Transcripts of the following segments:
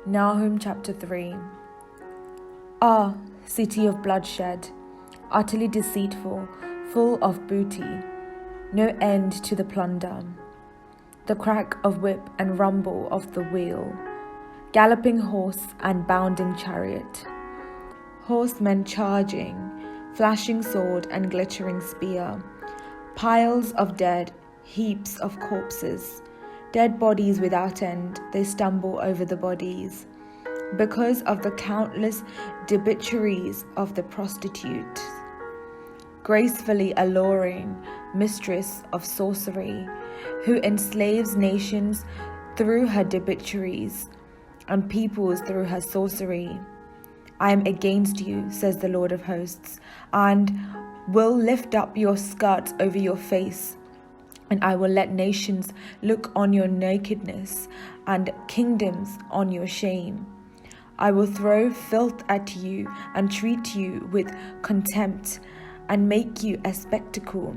Nahum chapter 3. Ah, city of bloodshed, utterly deceitful, full of booty, no end to the plunder, the crack of whip and rumble of the wheel, galloping horse and bounding chariot, horsemen charging, flashing sword and glittering spear, piles of dead, heaps of corpses, dead bodies without end, they stumble over the bodies, because of the countless debaucheries of the prostitute, gracefully alluring mistress of sorcery, who enslaves nations through her debaucheries, and peoples through her sorcery. I am against you, says the Lord of hosts, and will lift up your skirts over your face, and I will let nations look on your nakedness, and kingdoms on your shame. I will throw filth at you, and treat you with contempt, and make you a spectacle.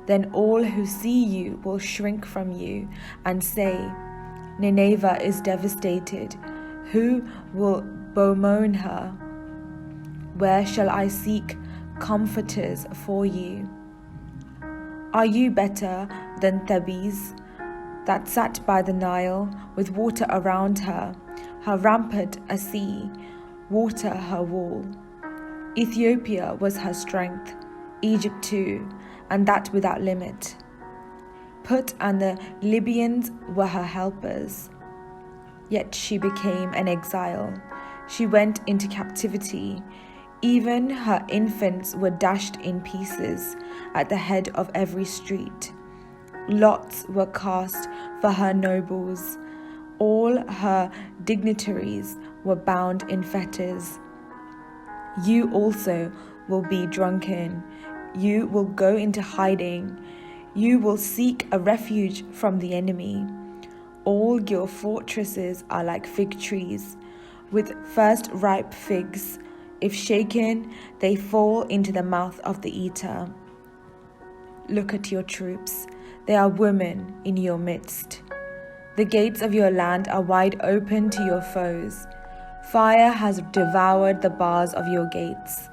Then all who see you will shrink from you, and say, Nineveh is devastated. Who will bemoan her? Where shall I seek comforters for you? Are you better than Thebes, that sat by the Nile, with water around her rampart a sea, water her wall? Ethiopia was her strength, Egypt too, and that without limit. Put and the Libyans were her helpers. Yet she became an exile. She went into captivity. Even her infants were dashed in pieces at the head of every street. Lots were cast for her nobles. All her dignitaries were bound in fetters. You also will be drunken. You will go into hiding. You will seek a refuge from the enemy. All your fortresses are like fig trees, with first ripe figs. If shaken, they fall into the mouth of the eater. Look at your troops. They are women in your midst. The gates of your land are wide open to your foes. Fire has devoured the bars of your gates.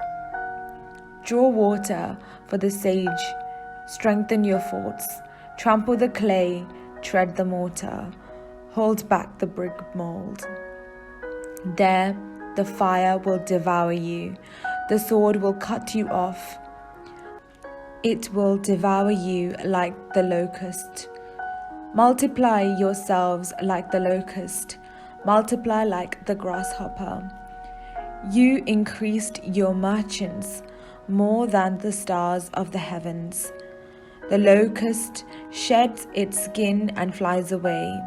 Draw water for the sage. Strengthen your forts. Trample the clay. Tread the mortar. Hold back the brick mold. There, the fire will devour you. The sword will cut you off. It will devour you like the locust. Multiply yourselves like the locust. Multiply like the grasshopper. You increased your merchants more than the stars of the heavens. The locust sheds its skin and flies away.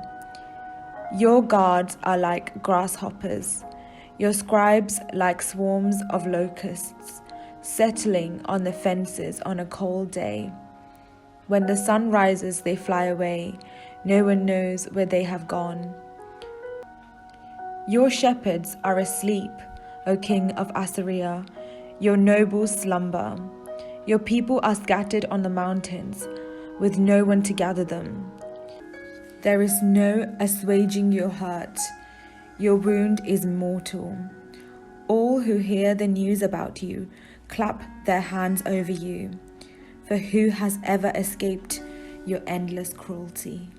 Your guards are like grasshoppers, your scribes like swarms of locusts, settling on the fences on a cold day. When the sun rises, they fly away. No one knows where they have gone. Your shepherds are asleep, O king of Assyria. Your nobles slumber. Your people are scattered on the mountains, with no one to gather them. There is no assuaging your hurt. Your wound is mortal. All who hear the news about you clap their hands over you. For who has ever escaped your endless cruelty?